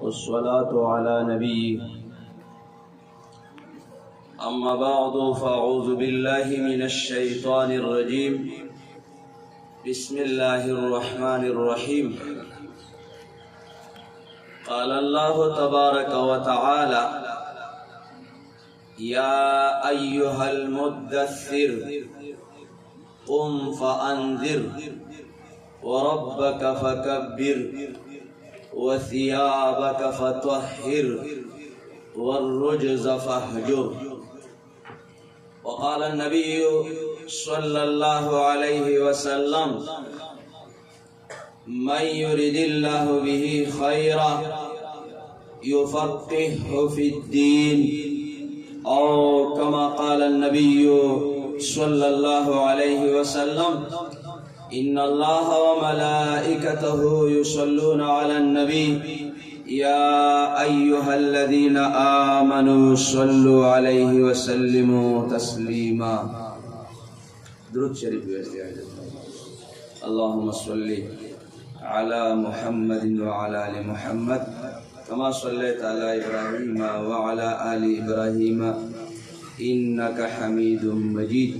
والصلاة على نبيه أما بعد فأعوذ بالله من الشيطان الرجيم بسم الله الرحمن الرحيم قال الله تبارك وتعالى يا أيها المدثر قم فأنذر وربك فكبر وثيابك فطهر والرجز فاهجر. وقال النبي صلى الله عليه وسلم من يرد الله به خيرا يفقهه في الدين أو كما قال النبي صلى الله عليه وسلم إن الله وملائكته يصلون على النبي يا أيها الذين آمنوا صلوا عليه وسلموا تسليما. درود شريف اللهم صل على محمد وعلى آل محمد كما صليت على إبراهيم وعلى آل إبراهيم إنك حميد مجيد.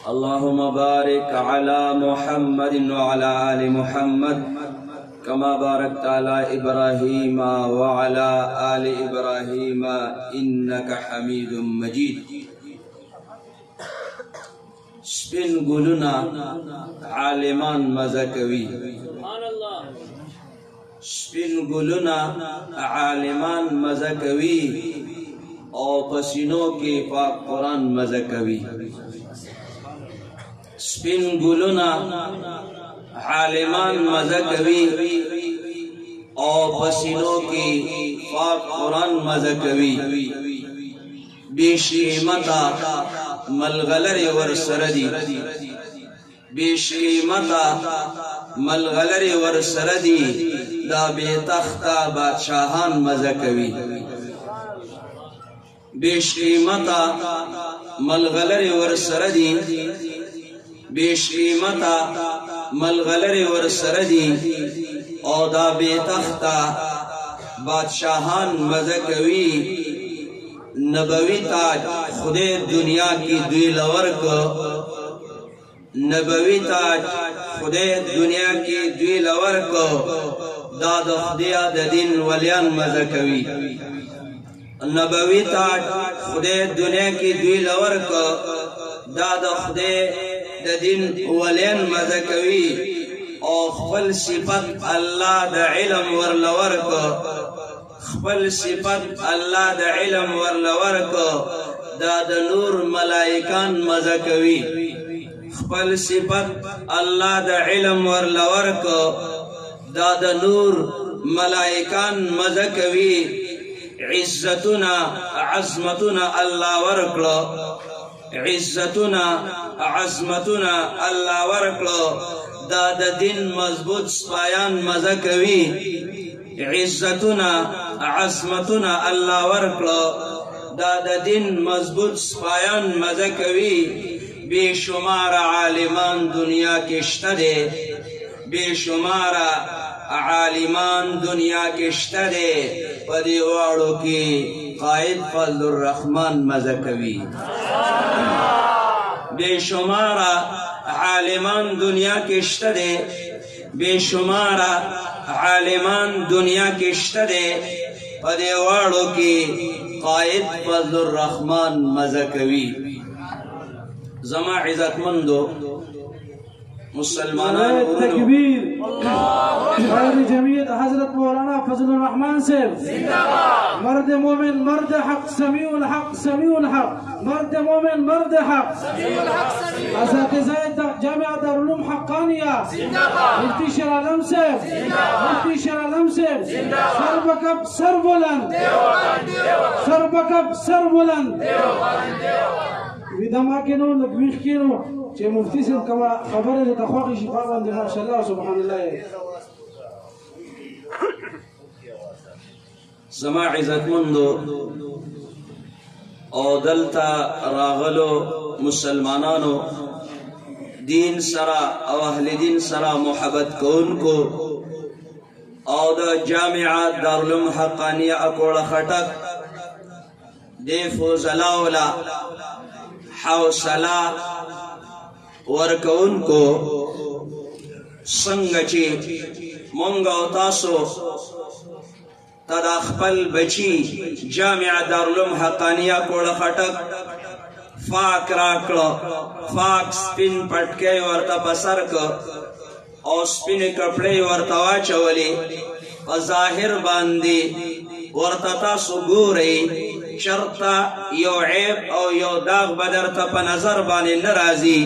اللهم بارك على محمد وعلى آل محمد كما باركت على إبراهيم وعلى آل إبراهيم إنك حميد مجيد. سپین گلونا عالمان مزکوی سپین گلونا عالمان مزکوی او پسینوں کے پاک قرآن مزکوی. سپین گلونا عالمان مزکوی او پسینوں کے پاک قرآن مزکوی. بیش قیمتا ملغلر ور سردی بیش قیمتا ملغلر ور سردی دا بے تختہ بادشاہان مزکوی. بیش قیمتا ملغلر ور سردی بیش قیمتا ملغلر ور سردی او دا بے تختہ بادشاہان مزکوی. نبوی تاج خدے دنیا کی دوی لور کو نبوی تاج خدے دنیا کی دوی لور کو داد خدیا دین ولیان مزکوی. نبوی تاج خدے دنیا کی دوی لور کو داد خدے دین ولیان مزکوی. او خپل صفت اللہ دا علم ور لور کو خپل صفت اللہ دا علم ور لور کو دا دا نور ملائکان مزکوی. خپل صفت اللہ دا علم ور لور کو دا دا نور ملائکان مزکوی. عزتنا عظمتنا اللہ ورکلو عزتنا عظمتنا اللہ ورکلو دا دا دین مضبوط سپایان مزکوی. عزتنا عظمتنا اللہ ورکلو دا دا دین مضبوط سپایان مزکوی. بے شمار عالمان دنیا کے شتدے بے شمار عالمان دنیا کے شتدے پدی واڑو کی قائد فضل الرحمن مزکوی. بے شمار عالمان دنیا کے شتدے بے شمار عالمان دنیا کے شتدے پدی واڑو کی قائد فضل الرحمن مزکوی. زما عزت مندو مسلمانان تکبیر خیر جمعیت حضرت مولانا فضل الرحمن صاحب مرد مومن مرد حق سمیع الحق سمیع الحق مرد مومن مرد حق اساتذہ جامعہ دارالعلوم حقانیہ مفتی شیر عالم صاحب مفتی شیر عالم صاحب سر بکب سر بلند سر بکب سر بلند. ویدما کنو لکویخ کنو چه مفتی صاحب کما خبر ہے تخواقی شفا بندی ماشاءاللہ سبحان اللہ. زما عزت مندو او دلتا راغلو مسلمانانو دین سرا او اہل دین سرا محبت کون کو او د جامعه دارالعلوم حقانیه اکوړه خټک د فوزلا ولا حوصله ورکوونکو څنګه چې مونږ او تاسو ته د خپل بچي جامعه دارالعلوم حقانیه کوړه خټک فاک راکړه فاک سپین پټکی ورته په سر کړ او سپینې کپړې ورته واچولې په ظاهر باندې ورته تاسو ګورئ چرته یو عیب او یو داغ به درته په نظر باندې نه راځي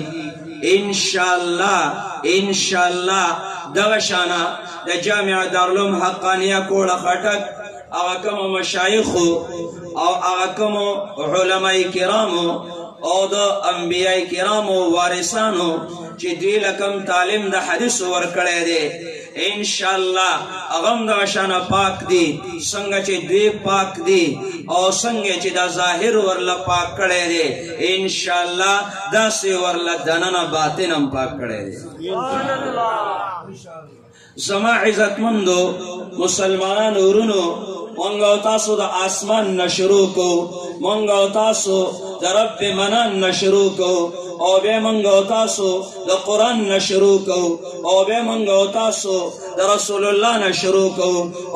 انشاءالله دغه شانه د جامعه دارالعلوم حقانیه کوړه خټک هغه کومو مشایخو او هغه کومو علماء کرامو او د انبیاء کرامو وارثانو چې دوی لکم تعلیم د حدیث ورکړی دی انشاءالله هغه هم دغه شانه پاک دي څنګه چې دوی پاک دي او څنګه چې د ظاهر ورله پاک کړی دی انشاءالله داسې ورله دننه باطن هم پاک کړی دی زما عزتمندو مسلمانانو ورونو مونږ او تاسو د آسمان نه شروع کو مونږ او تاسو د رب منان نه شروع کو او بیا مونږ او تاسو د قرآن نه شروع کو او بیا مونږ او تاسو د رسول الله نه شروع کو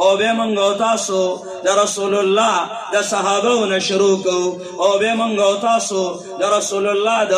او بیا مونږ او تاسو د رسول الله د صحابو نه شروع کو او بیا مونږ او تاسو د رسول الله د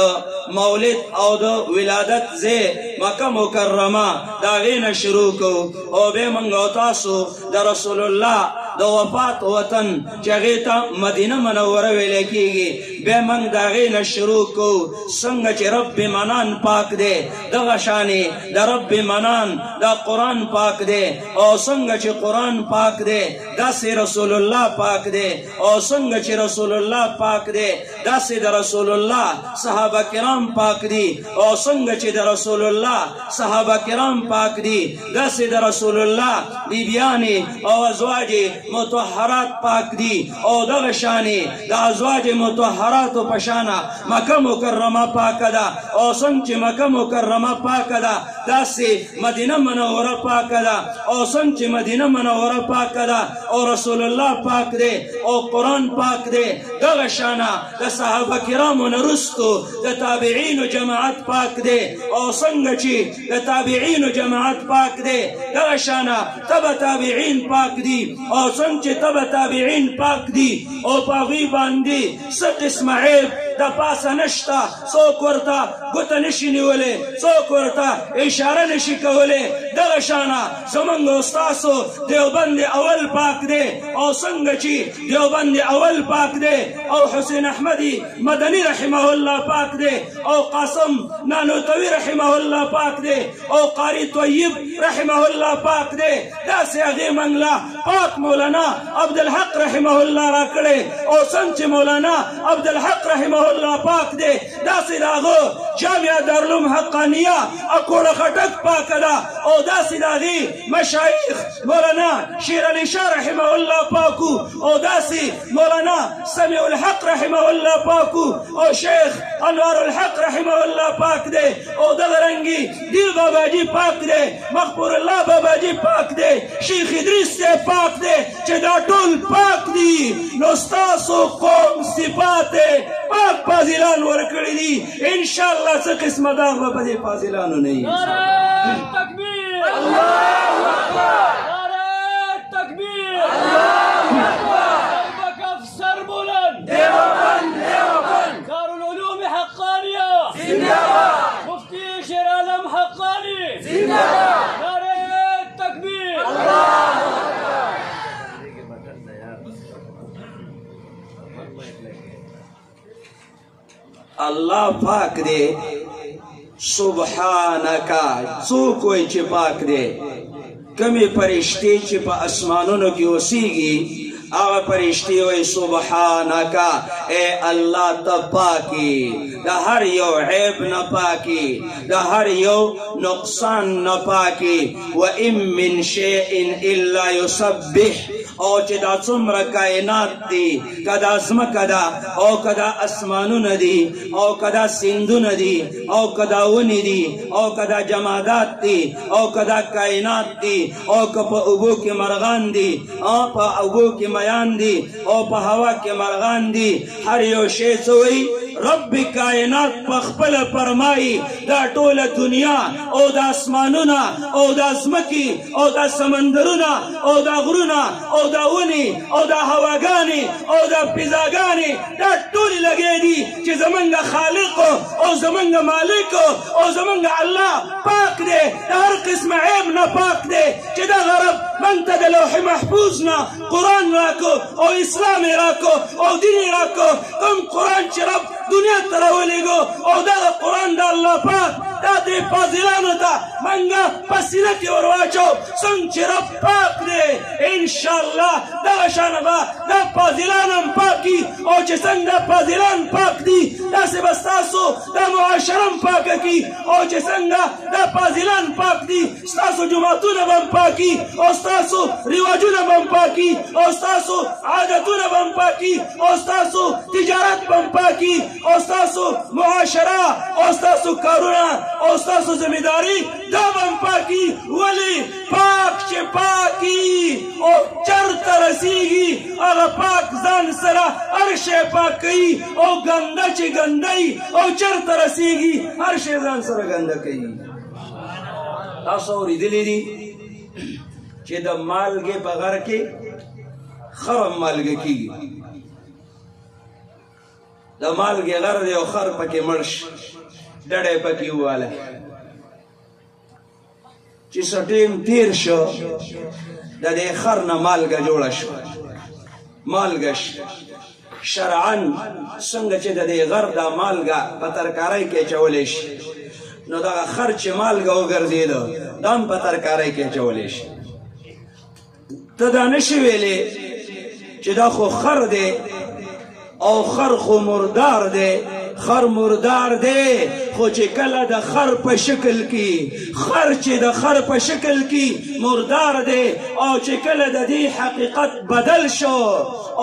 مولد او د ولادت ځای مکه مکرمه د هغې نه شروع کو او بیا مونږ او تاسو د رسول الله د وفات وطن چې هغې ته مدینه منوره ویلی کېږي بیا موږ د هغې نه شروع کوو څنګه چې رب منان پاک دی دغه شانې د رب منان د قرآن پاک دی او څنګه چې قرآن پاک دی داسې رسول الله پاک دی او څنګه چې رسول الله پاک دی داسې د رسول الله صحابه کرام پاک دي او څنګه چې د رسول الله صحابه کرام پاک دي داسې د رسول الله بیبیانې او ازواج مطهرات پاک دي او دغه شانې د ازواج مطهراتو په شانه مکه مکرمه پاکه ده او څنګه چې مکه مکرمه پاکه ده داسې مدینه منوره پاکه ده او څنګه چې مدینه منوره پاکه ده او رسول الله پاک دی او قرآن پاک دی دغه شانه د صحابه کرامو نه وروستو د تابعینو جماعت پاک دی او څنګه چې د تابعینو جماعت پاک دی دغه شانه تبع تابعین پاک دي او څنګه چې تبع تابعین پاک دي او په هغوی باندې څه قسمه عیب د پاسه نشته څوک ورته ګوته نشي نیولی څوک ورته اشاره نشي کولی دغه شانه زمونږ استاسو دیوبند اول پاک دی او څنګه چې دیوبند اول پاک دی او حسین احمدی مدنی رحمه الله پاک دی او قاسم نانوتوی رحمه الله پاک دی او قاری طیب رحمه الله پاک دی داسې هغې موږ له پاک مولانا عبدالحق رحمه الله را کړی او څنګه چې مولانا عبدالحق رحمه الله پاک دی داسې د هغه جامعه دارالعلوم حقانیه اکوړه خټک پاکه ده او داسې د هغې مشایخ مولانا شیر علی شاه رحمه الله پاکو او داسې مولانا سمیع الحق رحمه الله پاکو او شیخ انوار الحق رحمه الله پاک دی او دغه رنګې دیر باباجي پاک دی مغفور الله باباجي پاک دی شیخ ادریس دی پاک دی چې دا ټول پاک دي نو ستاسو قوم صفات پاک فاضلان ورکړي دي انشاءالله څه قسمه داغ به په دې فاضلانو نه وي نعره تکبیر الله اکبر نعره تکبیر الله اکبر قلبك افسر بلند دیوبند دارالعلوم حقانیه زنده باد مفتی شیر عالم حقانی زنده باد نعره تکبیر الله الله پاک دی سبحانکا څوک وایي چې پاک دی کمې فرشتې چې په اسمانونو کې اوسېږي هغه فرشتې وایي سبحانکا ای الله ته پاکي د هر یو عیب نه پاکي د هر یو نقصان نه پاکي وان من شیء الا یسبح او چې دا څومره کائنات دي، کدا ځمکه ده او کدا اسمانونه دي او کدا سیندونه دي او کدا ونې دي او کدا جمادات دي او کدا کائنات دي او که په اوبو کې مرغان دي او په اوبو کې میان دي او په هوا کې مرغان دي، هر یو شی څه وایي؟ رب کائنات په خپله فرمایي دا ټوله دنیا او دا اسمانونه او دا ځمکې او دا سمندرونه او دا غرونه او دا ونې او دا هواګانې او دا فضاګانې دا ټولې لګې دي چې زمونږ خالق او زمونږ مالک او زمونږ الله پاک دی، د هر قسم عیب نه پاک دی، چې دغه رب موږ ته د لوح محفوظ نه قرآن راکو او اسلام یې راکو او دین یې راکو. کوم قرآن چې رب دنیا ته راولېږو او دغه قرآن د الله پاک دا دې فاضلانو ته منګه په سینه کې ور واچو، څنګه چې رب پاک دی انشاءالله دغه شانه به دا فاضلان هم پاکي، او چې څنګه دا فاضلان پاک دي داسې به ستاسو دا معاشره هم پاکه کي، او چې څنګه دا فاضلان پاک دي ستاسو جوماتونه به هم پاکي او ستاسو رواجونه به هم پاکي او ستاسو عادتونه به هم پاکي او ستاسو تجارت به هم پاکي او ستاسو معاشره او ستاسو کارونه او ستاسو ذمہداري دا به هم پاکي. ولې پاک چې پاکي او چرته رسیږي هغه پاک ځان سره هر شی پاک کوي، او ګنده چې ګندهی او چرته رسیږي هر شی ځان سره ګنده کوي. تاسو اورېدلي دي چې د مالګې په غر کې خر هم مالګه کېږي، د مالګې غر دی او خر پکې مړ شي، ډډه پکې وواله، چې څه ټیم تېر شو د دې خر نه مالګه جوړه شوه. مالګه شرعاً څنګه چې د دې غر دا مالګه په ترکارۍ کې اچولی شي، نو دغه خر چې مالګه وګرځېده دا هم په ترکارۍ کې اچولی شي. ته دا نشي ویلی چې دا خو خر دی او خر خو مردار دی، خر مردار دی خو چې کله د خر په شکل کې خر چې د خر په شکل کې مردار دی، او چې کله د دې حقیقت بدل شو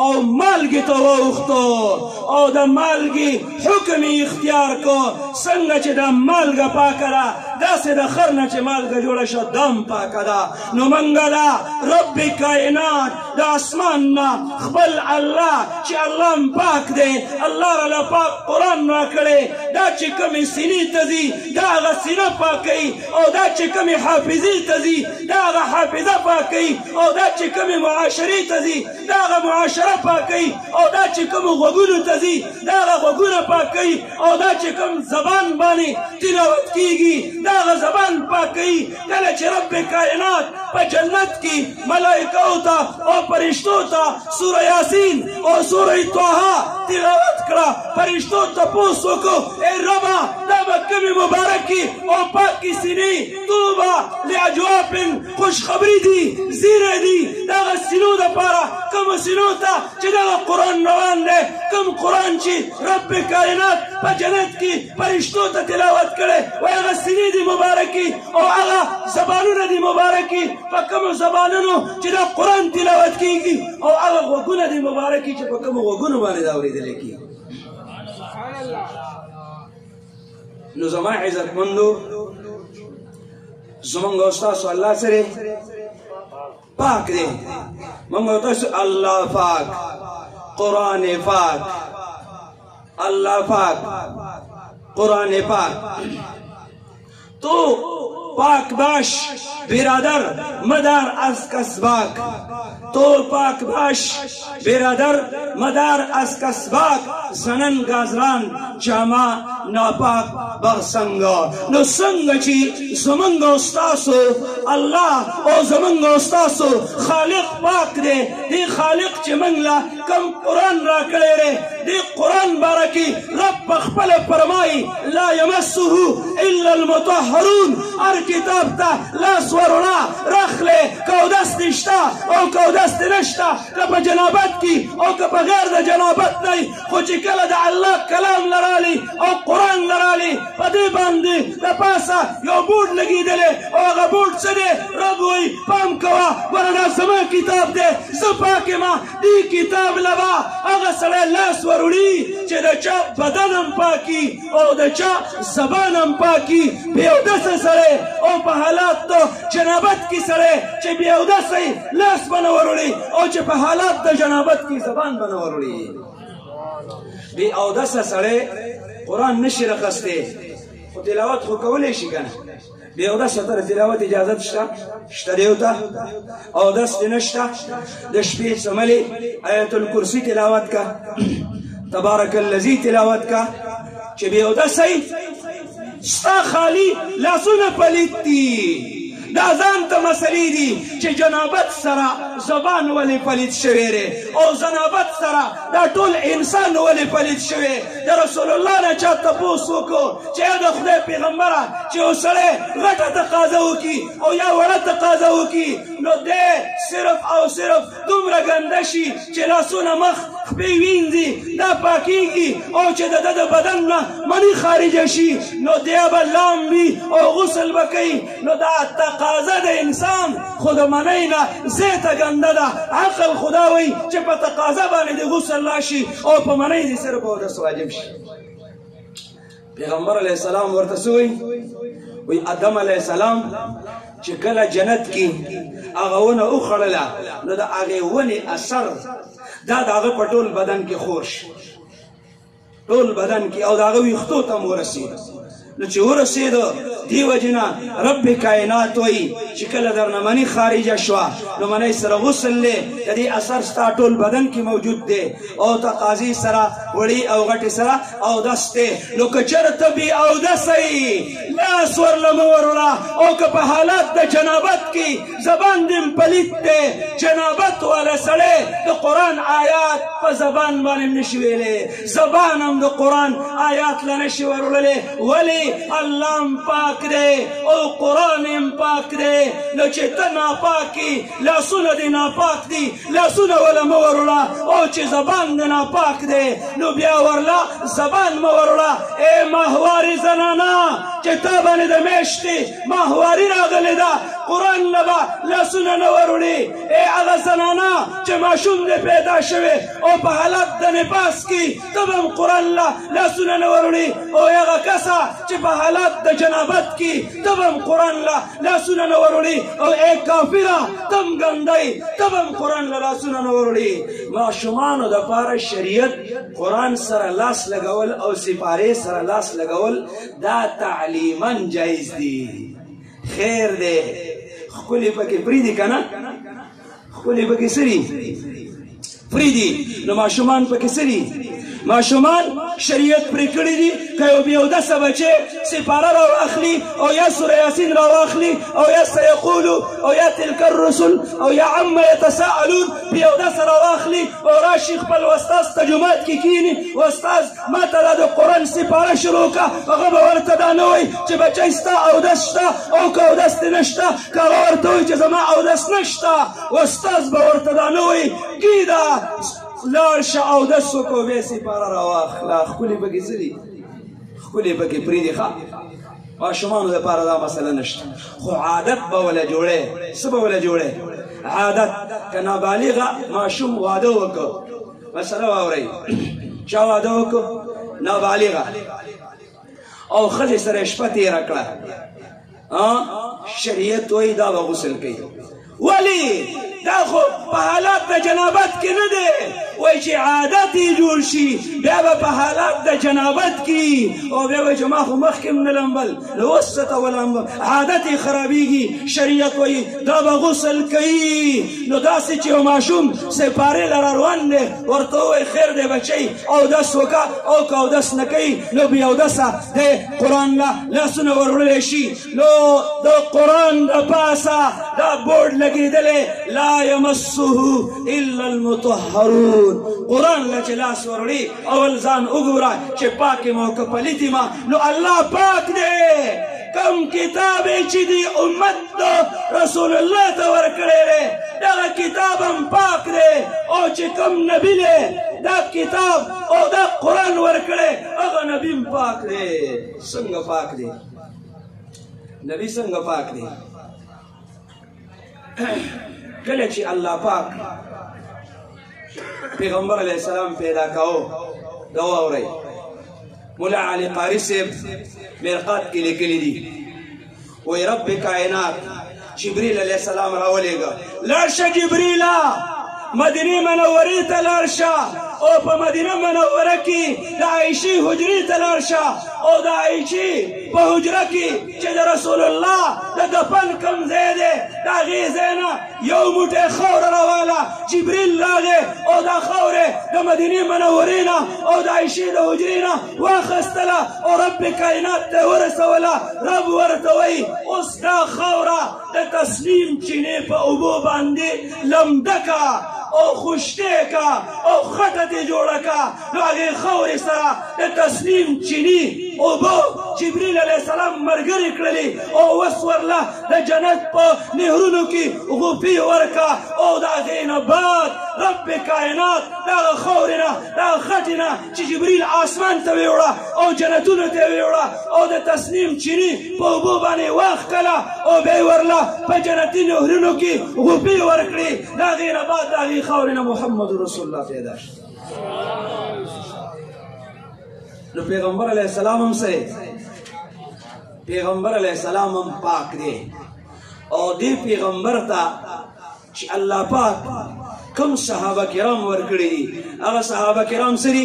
او مالګې ته واوښتو او د مالګې حکم یې اختیار کو، څنګه چې د مالګه پاکه ده داسې د خر نه چې مالګه جوړه شوه دم پاکه ده. نو منګه ده رب کائنات د اسمان نه خپل الله چې الله هم پاک دی، الله راله پاک قرآن راکړی، دا چې کومې سینې ته ځي دا هغه سینه پاکوي، او دا چې کومې حافظې ته ځي دا هغه حافظه پاکوي، او دا چې کومې معاشرې ته ځي دا هغه معاشره پاکوي، او دا چې کومو غوږونو ته ځي دا هغه غوږونه پاکوي، او دا چې کوم زبان باندې تلاوت کېږي دا هغه زبان پاکوي. کله چې رب کائنات په جنت کې ملائکو ته او فرشتو ته سوره یاسین او سوره طه تلاوت کړه، فرشتو تپوس وکړو ای ربه دا به کومې مبارکې او پاکې سینې طوبه لاجواب خوشخبري دي زیری دي د هغه سینو دپاره کومو سینو ته چې دغه قرآن روان دی، کوم قرآن چې رب کائنات په جنت کې فرشتو ته تلاوت کړی وایي هغه سینې دي مبارکې او هغه زبانونه دي مبارکې په کومو زبانونو چې دا قرآن تلاوت کېږي، او هغه غوږونه دي مبارکې چې په کومو غوږونو باندې دا اورېدلی کېږي. نو زما عزتمندو زمونږ او ستاسو الله سره پاک دی، مونږ او تاسو الله پاک، قرآن پاک، الله پاک، قرآن پاک. تو پاک باش برادر مدار از کسباک، تو پاک باش برادر مدار از کسباک، زنن گازران جامع ناپاک برسنگا. نو څنګه چې زمونږ او ستاسو الله او زمونږ او ستاسو خالق پاک دی، دی خالق چې موږ له کوم قرآن راکړی دی دې قرآن باره کې رب په خپله فرمایي لا یمسه الا المطهرون، هر کتاب ته لاس ورونه راخلې کودس دې شته او کودس دې نشته، که په جنابت کې او که په غیر د جنابت نه، خو چې کله د الله کلام لرالي او قرآن لرالي په دې باندې د پاسه یو بوډ لګېدلی، او هغه بوډ څه دی؟ رب وایي پام کوه ګوره دا زما کتاب دی، زه پاکې ما دې کتاب لبا هغه سړی لاس وروړي چې د چا بدن هم پاکي او د چا زبان هم پاکي بې اودسه سړی او په حالات د جنابت کې سړی چې بې اودسه لاس به نه وروړي او چې په حالات د جنابت کې زبان به نه وروړي بې اودسه سړی قرآن نشي رخصتی خو تلاوت خو کولی شي که نه بې اودسه ته د تلاوت اجازت شته شته دی ورته اودس دې نشته د شپې څملې آیت الکرسي تلاوت کا تبارک الذي تلاوت کا چې بې اودسه ستا خالي لاسونه پلیت دي دا ځان ته مسلې دي چې جنابت سره زبان ولې پلیت شوی دی او جنابت سره دا ټول انسان ولې پلیت شوی د رسول الله نه چا تپوس وکړو چې یا د خدای پیغمبره چې یو سړی غټه تقاضا وکړي او یا وړه تقاضا وکړي نو دی صرف او صرف دومره ګنده شي چې لاسونه مخ خپې وینځي دا پاکیږي او چې د ده د بدن نه مني خارجه شي نو دی به لامبي او غسل به کوي نو دا تقاضا د انسان خو د منۍ نه زیاته ګنده ده عقل خدا وایي چې په تقاضا باندې د غسل راشي او په منۍ دې صرف اودس واجب شي پیغمبر علیه السلام ورته څه وایي آدم علیه السلام چې کله جنت کې هغه ونه وخوړله نو د هغې ونې اثر دا د هغه په ټول بدن کې خور شي ټول بدن کې او د هغه ویښتو ته هم ورسېد نو چې ورسېدو دې وجې نه رب کائنات وایي چې کله درنه مني خارجه شوه نو منۍ سره غسل دی د دې اثر ستا ټول بدن کې موجود دی او تقاضي سره وړي او غټې سره اودس دی نو که چېرته بې اودسه یي لاس ورله مه وروړه او که په حالات د جنابت کې زبان دې پلیت دی جنابت والا سړی د قرآن آیات په زبان باندې هم نشي ویلی زبان هم د قرآن آیات له نشي وروړلی ولې الله هم پاک دی او قرآن هم پاک دی نو چې ته ناپاکي لاسونه دې ناپاک دي لاسونه وله مه وروړه او چې زبان دې ناپاک دی نو بیا ورله زبان مه وروړه ای ماهوارې زنانه چې تا باندې د میاشتې ماهواري راغلې ده قرآن له به لاسونه نه وروړي ای هغه زنانه چې ماشوم دې پیدا شوی او په حالت د نفاس کې ته به هم قرآن له لاسونه نه وروړي او هغه کسه چې په حالت د جنابت کې ته به هم قرآن له لاسونه نه وروړي او ای کافره ته هم ګندی ته به هم قرآن له لاسونه نه وروړي ماشومانو دپاره شریعت قرآن سره لاس لګول او سپارې سره لاس لګول دا تعلیما جایز دي خیر دی ښکلې پکې پرېږدي که نه ښکلې پکې څه دي پرېږدي نو ماشومان پکې څه دي ماشومان شریعت پرې کړي دي که یو بې اودسه بچی سپاره راواخلي او یا سوره یاسین راواخلي او یا سیقولو او یا تلک الرسل او یا عما یتساءلون بې اودسه راواخلي او راشي خپل استاذ ته جومات کې کښېني استاذ ما ته دا د قرآن سپاره شروع کړه هغه به ورته دا نه وایي چې بچی ستا اودس شته او که اودس دې نه شته که هغه ورته وایي چې زما اودس نه شته استاذ به ورته دا نه وایي کېږده لاړ شه اودس وکړو بیا سپاره راواخله ښکلې پکې څه دي ښکلې پکې پرېږدي ښه ماشومانو دپاره دا مسله نشته خو عادت به وله جوړی څه به وله جوړی عادت که نابالغه ماشوم واده وکړو مسله واورئ چا واده وکړو نابالغه او ښځې سره شپه تېره کړه شریعت وایي دا به غسل کوي ولې دا خو په حالات د جنابت کې نه دی وایي چې عادت یې جوړ شي بیا به په حالات د جنابت کې او بیا وایي چې ما خو مخکې هم نه لمبل نو اوس څه ته ولمبم عادت یې خرابېږي شریعت وایي دا به غسل کوي نو داسې چې یو ماشوم سپارې له را روان دی ورته ووایي خیر دی بچی اودس وکړه او که اودس نه کوي نو بې اودسه دی قرآن له لاسونه وروړلی شي نو د قرآن د پاسه دا بورډ لګېدلی لا یمسه الا المطهرون قرآن له چې لاس وروړي اول ځان وګوره چې پاک یم او که پلیت یم نو الله پاک دی کم کتاب چې دی امت د رسول الله ته ورکړی دی دغه کتاب هم پاک دی او چې کم نبي دی دا کتاب او دا قرآن ورکړی هغه نبي هم پاک دی څنګه پاک دی نبي څنګه پاک دی کله چې الله پاک پیغمبر علیہ السلام پیدا کاو دا واورئ مولا علی قاری صاحب مرقات کې لیکلي دي وی رب کائنات جبریل علیہ السلام راولېږه لاړ شه جبریله مدینه منورې ته لاړ شه او په مدینه منوره کې د عایشې حجرې ته لاړ شه او د عایشې په حجره کې چې د رسول الله د دفن کوم ځای دی د هغې ځای نه یو موټی خاوره راواله جبریل راغی او دا خاورې د مدینې منورې نه او د عایشې د حجرې نه واخیستله او رب کائنات ته ورسوله رب ورته وایي اوس دا خاوره د تسلیم چینې په اوبو باندې لمده کا او خوشته کا او خټه دې جوړه کا نو هغې خاورې سره د تسلیم چینی اوبو جبریل علیه السلام ملګرې کړلې او اوس ورله د جنت په نهرونو کې غوپې ورکه او د هغې نه بعد رب کائنات د هغه خاورې نه د هغه خټې نه چې جبریل آسمان ته ویوړه او جنتونو ته ویوړه او د تسلیم چینی په اوبو باندې واخکله او بیا یې ورله په جنتي نهرونو کې غوپې ورکړې د هغې نه بعد د هغې خاورې نه محمد رسول الله پیدا شو نو پیغمبر علیہ السلام هم سره پیغمبر علیہ السلام هم پاک دی او دی پیغمبر ته چې الله پاک کم صحابه کرام ورکړي دي هغه صحابه کرام سری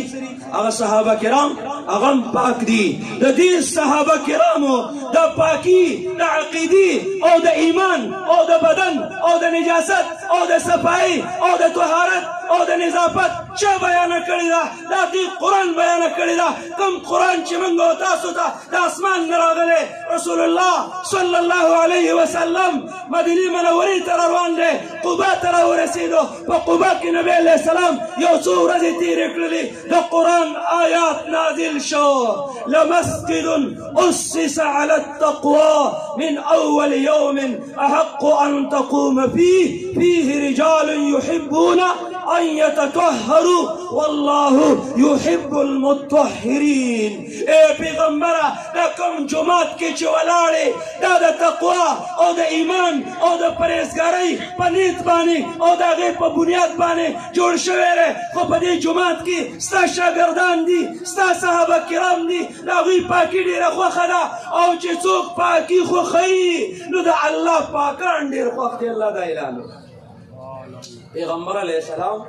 هغه صحابه کرام هغه پاک دي د دې صحابه کرامو د پاکي د عقیدې او د ایمان او د بدن او د نجاست او د صفایي او د طهارت او د نظافت چا بیانه کړې ده دا دې قرآن بیانه کړې ده کوم قرآن چې موږ او تاسو ته د اسمان نه راغلی رسول الله صلی الله علیه وسلم مدینې منورې ته روان دی قبا ته راورسېدو په قبا کې نبی علیه السلام یو څو ورځې تېرې کړلې د قرآن آیات نازل شو لمسجد أسس على التقوى من أول يوم أحق أن تقوم فيه رجال يحبون أن يتطهروا والله يحب المطهرين اے پیغمبره دا کوم جماعت کې چې ولاړې دا د تقوا او د ایمان او د پرهیزګارۍ په نیت باندې او د هغې په بنیاد باندې جوړ شوی دی خو په دې جماعت کې ستا شاګردان دي ستا صحابه کرام دي د هغوی پاکي ډېره خوښه ده او چې څوک پاکي خوښوي نو د الله پاکان ډېر خوښ دي الله دا اعلان پیغمبر علیہ السلام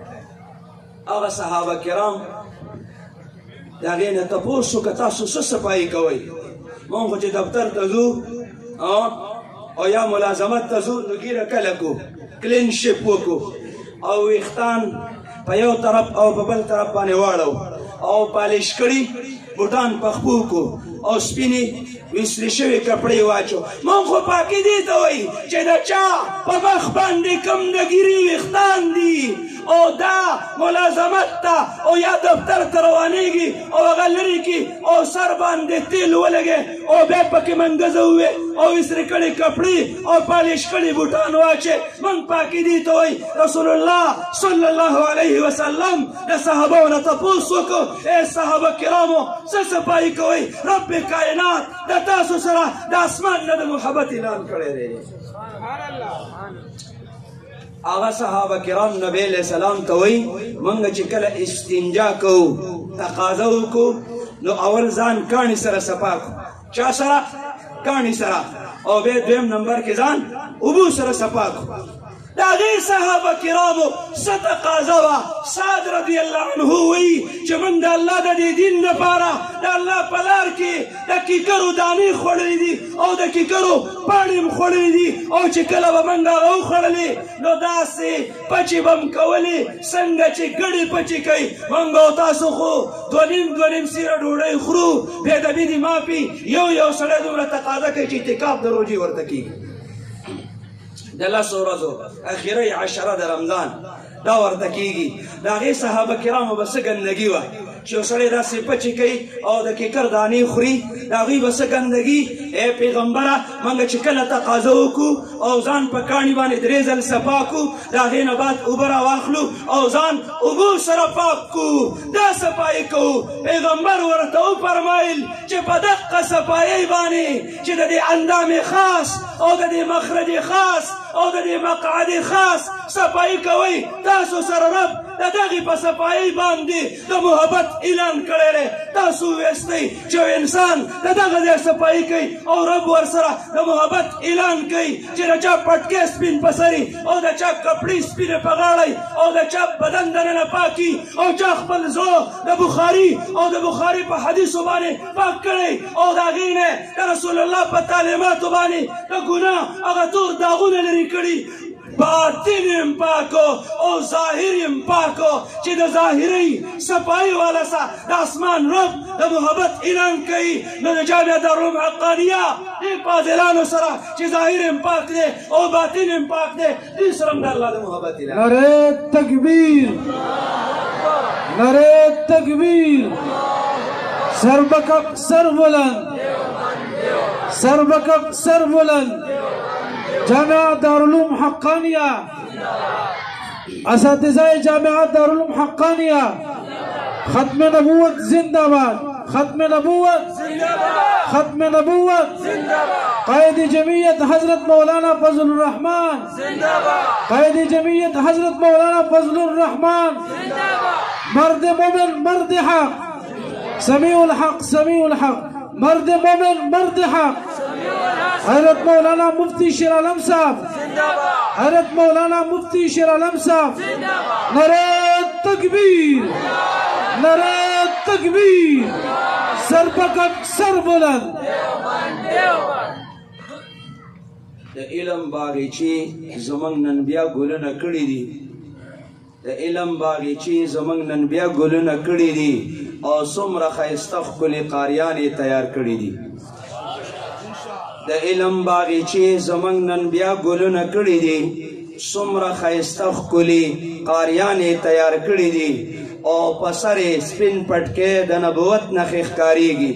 هغه صحابه کرام د هغې نه تپوس وکړه تاسو څه صفایي کوئ مونږ خو چې دفتر ته ځو او یا ملازمت ته ځو نو ګیره کله کو کلین شپ وکړو او ویښتان په یو طرف او په بل طرف باندې واړو او پالیش کړي بوټان په خپو کو او سپینې ویسرې شوي کپړې واچو مونږ خو پاکي دې ته وایي چې د چا په مخ باندې کوم د ګیري ویښتان دي او دا ملازمت ته او یا دفتر ته روانېږي او هغه لرې کړي او سر باندې تیل ولګې او بیا پکې منګزه ووې او ویسرې کړي کپړې او پالیش کړي بوټان واچې مونږ پاکي دې ته وایي رسول الله صلی الله علیه وسلم د صحابو نه تپوس وکړو ای صحابه کرامو څه صفایي کوئ رب کائنات د تاسو سره د اسمان نه د محبت اعلان کړی دی هغه صحابه کرام نبی علیہ السلام ته وایي موږ چې کله استنجا کوو تقاضا وکړو نو اول ځان کاڼي سره صفا کړو چا سره کاڼي سره او بیا دویم نمبر کې ځان اوبو سره صفا کړو د هغې صحابه کرامو څه تقاضا وه سعد رضی الله عنه وایي چې موږ د الله د دې دین لپاره د الله په لار کې د کیکرو دانې خوړلې دي او د کیکرو پاڼې هم خوړلې دي او چې کله به موږ هغه وخوړلې نو داسې پچې به م کولې څنګه چې ګډې پچې کوي موږ او تاسو خو دوه نیم سیره ډوډۍ خورو بې ادبي دي معافي یو سړی دومره تقاضا کوي چې اعتکاف د روژې ورته کېږي د لسو ورځو اخرۍ عشره د رمضان دا ورته کېږي د هغې صحابه کرامو به څه ګندګي وه چې یو سړی داسې پچې کوي او د کیکر دانې خوري د هغوی به څه ګندګي ای پیغمبره موږ چې کله تقاضا وکړو او ځان په کاڼي باندې 3 ځل صفا کړو د هغې نه بعد اوبه راواخلو او ځان اوبو سره پاک کړو دا صفایي کوو پیغمبر ورته وفرمایل چې په دقه صفایۍ باندې چې د دې اندام خاص او د دې مخرج خاص او د دې مقعد خاص صفایي کوئ تاسو سره رب د دغې په صفایي باندې د محبت اعلان کړی دی تاسو وویستئ چې یو انسان د دغه ځای صفایي کوي او رب ورسره د محبت اعلان کوي چې د چا پټکې سپین په سري او د چا کپړې سپینې په غاړی او د چا بدن دننه پاکي او چا خپل زړه د بخاري او د بخاري په حدیثو باندې پاک کړی او د هغې نه د رسول الله په تعلیماتو باندې د ګناه هغه تور داغونه لرې کړي باطن یم پاکو او ظاهر یم پاکو چې د ظاهري صفایي والا سره د اسمان رب د محبت اعلان کوي نو د جامع دارالعلوم حقانیه دې فاضلانو سره چې ظاهر یم پاک دی او باطن یم پاک دی دې سره هم د الله د محبت اعلان نعرہ تکبیر نعرہ تکبیر سر بکف سر بلند سر بکف سر بلند جامعہ دارالعلوم حقانیہ اساتذہ جامعہ دارالعلوم حقانیہ ختم نبوت زندہ باد ختم نبوت ختم نبوت قائد جمعیت حضرت مولانا فضل الرحمن قائد جمعیت حضرت مولانا فضل الرحمن مرد مومن مرد حق سمیع الحق سمیع الحق مرد مومن مرد حق حضرت مولانا مفتی شیر عالم صاحب حضرت مولانا مفتی شیر عالم صاحب نعرہ تکبیر نعرہ تکبیر سر بکف سر بلند د علم باغچې زمونږ نن بیا ګلونه کړي دي د علم باغچې زمونږ نن بیا ګلونه کړي دي او څومره ښایسته ښکلې قاریانې تیار کړي دي د علم باغچې زمونږ نن بیا ګلونه کړي دي څومره ښایسته ښکلې قاریانې تیار کړي دي او په سر یې سپین پټکې د نبوت نښې ښکارېږي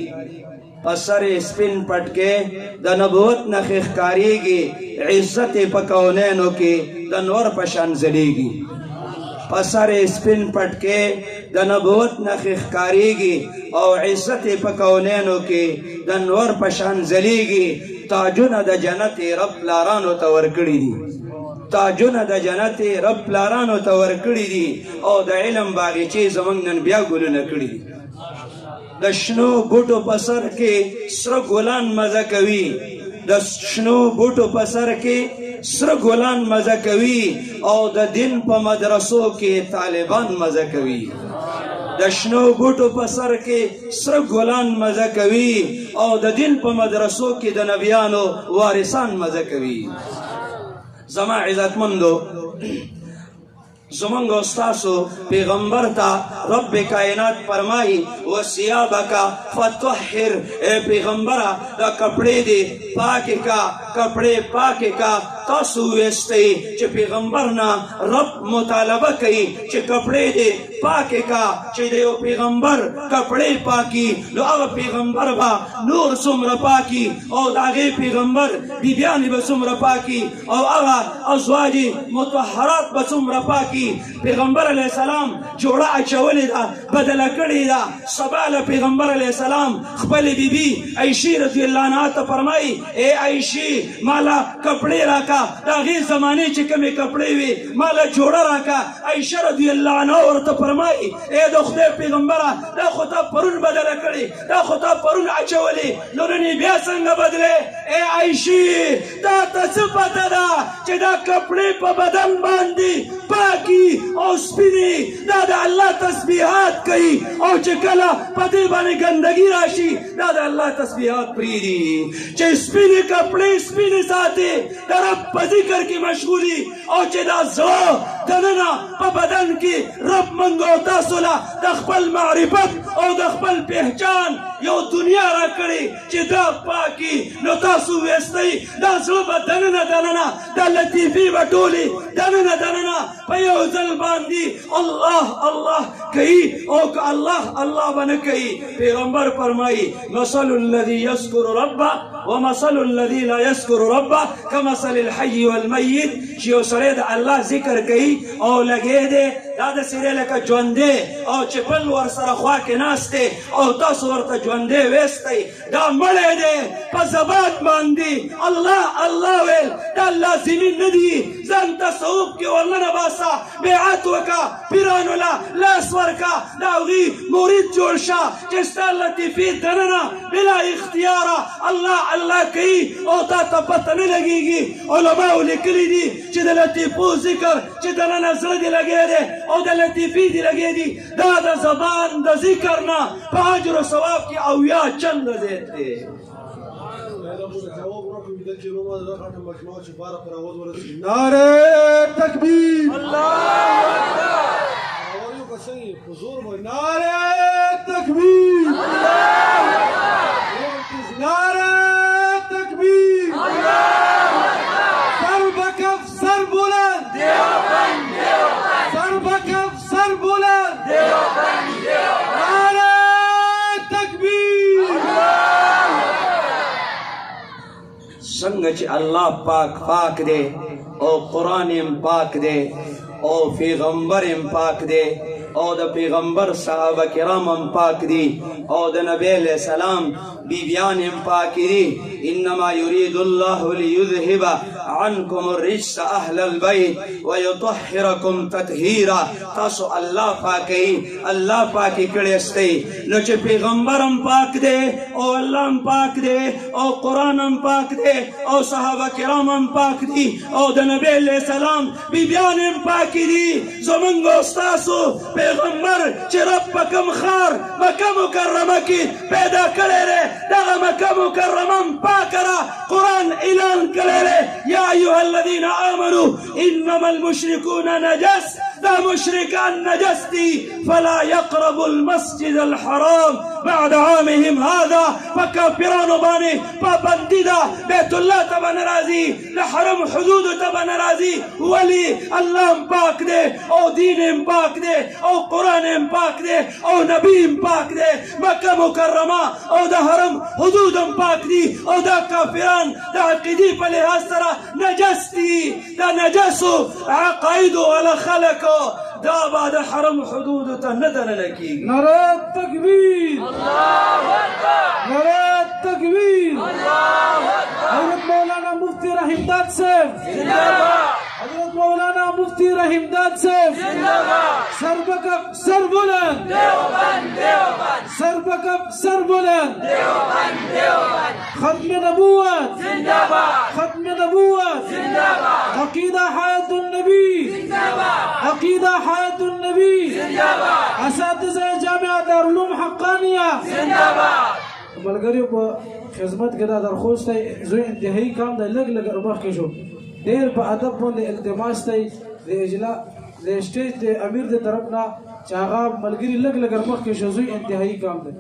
په سر یې سپین پټکې د نبوت نښې ښکارېږي عزت یې په کونینو کې د نور په شان ځلېږي په سر یې سپین پټکې د نبوت نښې ښکارېږي او عزت یې په کونینو کې د نور په شان ځلېږي تاجونه د جنت رب پلارانو ته ورکړي دي تاجونه د جنت رب پلارانو ته ورکړي دي او د علم باغچې زمونږ نن بیا ګلونه کړي دي د شنو بوټو په سر کې سره ګلان مزه کوي د شنو بوټو په سر کې سره ګلان مزه کوي او د دین په مدرسو کې طالبان مزه کوي د شنو بوټو په سر کې سره ګلان مزه کوي او د دین په مدرسو کې د نبیانو وارثان مزه کوي زما عزتمندو زمونږ استاسو پیغمبر ته رب کائنات فرمایي وثیابک فطهر اے پیغمبره دا کپړې دي پاکې کا کپړې پاکې کا تاسو ویستئ چې پیغمبر نه رب مطالبه کوي چې کپړې دي پاکې کا چې د یو پیغمبر کپړې پاکي نو هغه پیغمبر به نور څومره پاکي او د هغې پیغمبر بیبیانې به څومره پاکي او هغه ازواج مطهرات به څومره پاکي پیغمبر علیہ السلام جوړه اچولې ده بدله کړې ده سبا له پیغمبر علیہ السلام خپلې بیبي عایشې رضی الله عنها ته فرمایي ای عایشې ماله کپړې راکه د هغې زمانې چې کومې کپړې وي ماله جوړه راکه عایشه رضی الله عنها ورته فرمایي ای د خدای پیغمبره دا خو تا پرون بدله کړې دا خو تا پرون اچولې نو نن بیا څنګه بدلې ای عایشې تا ته څه پته ده چې دا کپړې په بدن باندې پاکي او سپینې دا د الله تسبیحات کوي او چې کله په دې باندې ګندګي راشي دا د الله تسبیحات پرېږدي چې سپینې کپړې سپینې ساتي د رب په ذکر کې مشغولي او چې دا زړه دننه په بدن کې رب موږ او تاسو له د خپل معرفت او د خپل پهچان یو دنیا را کړې چې دا پاکي نو تاسو ویستئ دا زړه به دننه دننه دا لطیفې به ټولې دننه دننه په یو ځل باندې الله الله کوي او که الله الله به نه کوي پیغمبر فرمایي مثل الذي يذكر ربه ومثل الذي لا يذكر ربه كمثل الحي والميت چې یو سړی د الله ذکر کوي او لګی دی دا داسې دی لکه ژوندی او چې بل ورسره خوا کې ناست دی او تاسو ورته ژوندی ویستی دا مړی دی په زبان باندې الله الله ویل دا لازمي نه دي ځان تصوف کې ورننه باسه بیعت وکړه پیرانو له لاس ورکړه د هغوی مرید جوړ شه چې ستا لطیفې دننه بلا اختیاره الله الله کوي او تا ته پته نه لګېږي علماو لیکلي دي چې د لطیفو ذکر چې دننه زړه دې لګی دی او د لطیفې دې لګی دي دا د زبان د ذکر نه په اجر و ثواب کې اویا چنده زیات دی نعرہ تکبیر نعرہ تکبیر نعرہ تکبیر سر بکف سر بلند سر بکف سر بلند نعرہ تکبیر څنګه چې الله پاک دی او قرآن پاک دی او پیغمبر پاک دی او د پیغمبر صحابه کرام پاک دی او د نبی علیہ السلام بیبیان پاک دی انما یرید الله لیذهب عنکم الرجس اهل البیت ویطهرکم تطهیرا تاسو الله پاکی الله پاکی کړی استی نو چې پیغمبرم پاک دی او الله پاک دی او قرآن پاک دی او صحابه کرام پاک دی او د نبی علیہ السلام بیبیان پاک دی زمونږ استاسو پیغمبر چې رب په کوم ښار مکه مکرمه کې پیدا کړی دی دغه مکه مکرمه پاکه را قرآن اعلان کړی دی یا ایها الذین آمنوا انما المشرکون نجس دا مشرکان نجس دي فلا يقربوا المسجد الحرام بعد عامهم هذا فكافرانو باندې پابندي ده بیت الله ته به نه راځي د حرم حدودو ته به نه راځي ولي الله پاک دی او دین پاک دی او قرآن پاک دی او نبی پاک دی مکه مکرمه او د حرم حدود پاک دي او دا کافران د عقیدې په لحاظ سره نجس دي دا نجسو عقایدو ولا خلقو دا بعد حرم حدود ته نه دننه کېږي نعرہ تکبیر نعرہ تکبیر حضرت مولانا مفتی رحیم داد صاحب حضرت مولانا مفتی رحیم داد صاحب سر بکف سر بلند سر بکف سر بلند ختم نبوت ختم نبوت عقیدہ حیات النبی عقیدہ حیات النبی اساتذہ جامعہ دارالعلوم حقانیہ ملګریو په خدمت کې دا درخواست دی زوی انتهایی کام دی لږ لږ مخکې شو ډېر په ادب باندې التماس دی د اجلا د سټیج د امیر د طرف نه چې هغه ملګري لږ لږ مخکې شو زوی انتهایی کام دی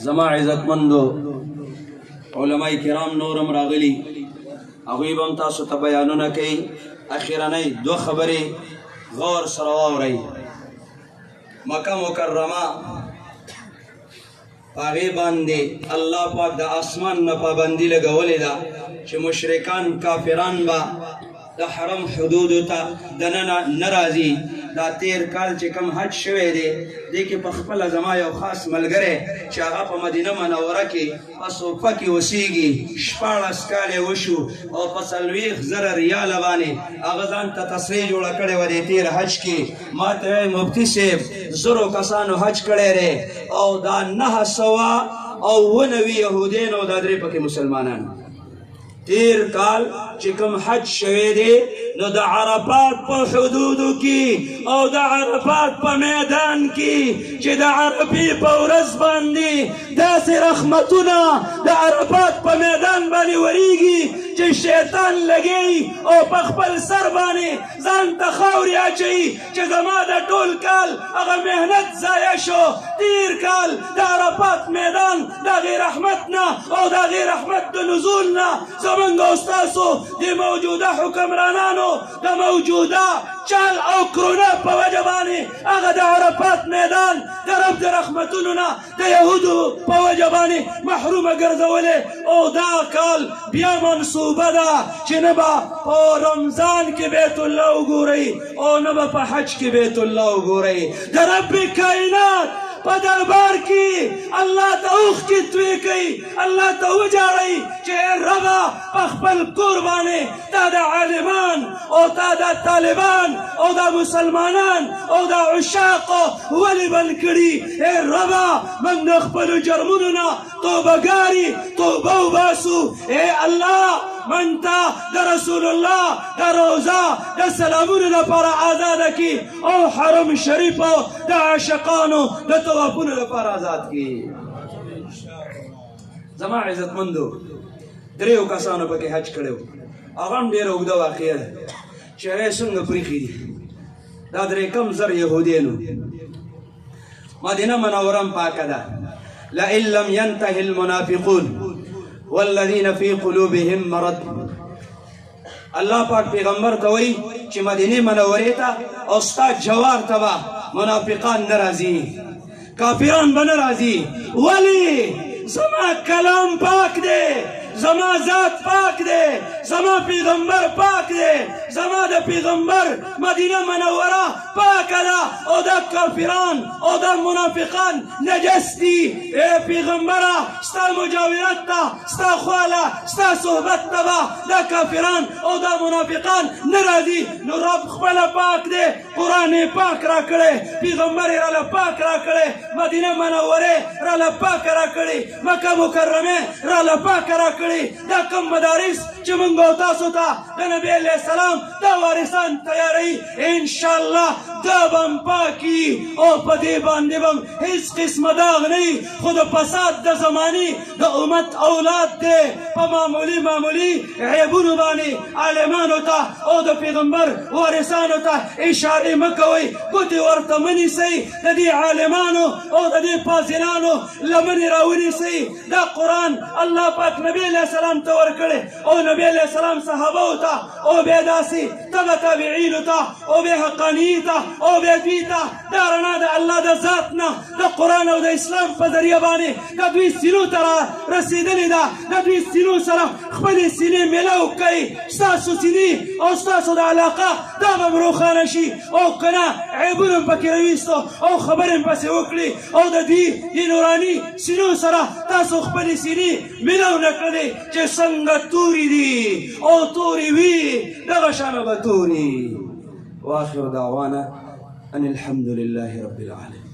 زما عزتمندو علماء کرام نورم راغلی هغوی به هم تاسو ته بیانونه کوي اخرنۍ دو خبرې غور سره واورئ مکه مکرمه هغې باندې الله پاک د اسمان نه پابندي لګولې ده چې مشرکان کافران به د حرم حدودو ته دننه نه راځي دا تیر کال چې کوم حج شوی دی دې کې په خپله زما یو خاص ملګری چې هغه په مدینه منوره کې په صوفه کې اوسېږي 14 کاله وشو او په 40,000 ریاله باندې هغه ځان ته تصریح جوړه کړې وه د تیر حج کې ما ته وایي مفتي صاحب 1000 کسانو حج کړی دی او دا 990 یهودین او دا 3 پکې مسلمانان تیر کال چې کوم حج شوی دی نو د عرفات په حدودو کې او د عرفات په میدان کې چې د عرفې په ورځ باندې داسې رحمتونه د عرفات په میدان باندې ورېږي چې شیطان لګي او په خپل سر باندې ځان ته خاورې اچوي چې زما د ټول کال هغه محنت ضایع شو تیر کال د عرفات میدان د هغې رحمت نه او د هغې رحمت د نزول نه زمونږ او ستاسو د موجوده حکمرانانو د موجوده چال او کرونه په وجه باندې هغه د عرفات میدان د رب د رحمتونو نه د یهودو په وجه باندې محرومه ګرځولې او دا کال بیا منصوبه ده چې نه به په رمضان کې بیت الله وګورئ او نه به په حج کې بیت الله وګورئ د رب کائنات په دربار کې الله ته اوښکې توی کوي الله ته وجاړئ چې ربه په خپل کور باندې تا د عالمان او تا د طالبان او د مسلمانان او د عشاقو ولې بند کړي ربه موږ د خپلو جرمونو نه توبهګاري توبه وباسو الله من تا د رسول الله د روزه د سلامونو لپاره آزاده کړي او حرم شریفو د عاشقانو د طوافونو لپاره آزاد کړي. زما عزتمندو دریو کسانو پکې حج کړی و هغه هم ډېره اوږده واقعه ده چې هغه یې څنګه پریښي دي دا 3 زره یهودیانو. مدینه منوره هم پاکه ده. لئن لم ينتهي المنافقون والذين في قلوبهم مرض. الله پاک پیغمبر ته وایي چې مدینه منورې ته او ستا جوار ته به منافقان نه راځي کافران به نه راځي. ولې؟ زما کلام پاک دی زما ذات پاک دی زما پیغمبر پاک دی زما د پیغمبر مدینه منوره پاکه ده او دا کافران او دا منافقان نجس دي. پیغمبره ستا مجاورت ته ستا خواله ستا صحبت ته به دا کافران او دا منافقان نه راځي. نو رب خپله پاک دی قرآن یې پاک را کړی پیغمبر یې راله پاک را کړی مدینه منورې راله پاک را کړی مکه مکرمه راله پاک را کړی. دا کم مدارس چې موږ او تاسو ته د نبي علیه السلام دا وارثان تیاروي انشاءالله دا به هم پاکي او په دې باندې به هم هېڅ قسمه داغ نه وي. خو د فساد د زمانې د امت اولاد دی په معمولي عیبونو باندې عالمانو ته او د پیغمبر وارثانو ته اشارې مه کوئ ګوتې ورته مه نیسئ د دې عالمانو او د دې فاضلانو لمنې راونیسئ. دا قرآن الله پاک نبي علیه السلام ته ورکړی او نبي علیه السلام صحابو ته او بیا داسې تبع تابعینو ته او بیا حقانیي ته او بیا دوی ته دا رڼا د الله د ذات نه د قرآن او د اسلام په ذریعه باندې د دوی سینو ته را رسېدلې ده. د دوی سینو سره خپلې سینې میلاو کوئ ستاسو سینې او ستاسو د علاقه دا به هم روښانه شي او که نه عیبونه هم پکې راویستو او خبرې هم پسې وکړي او د دوی د نوراني سینو سره تاسو خپلې سینې میلاو نه کړلې چې څنګه توري دي او توري وي دغه شانه به توري. واخر دعوانا ان الحمد لله رب العالمين.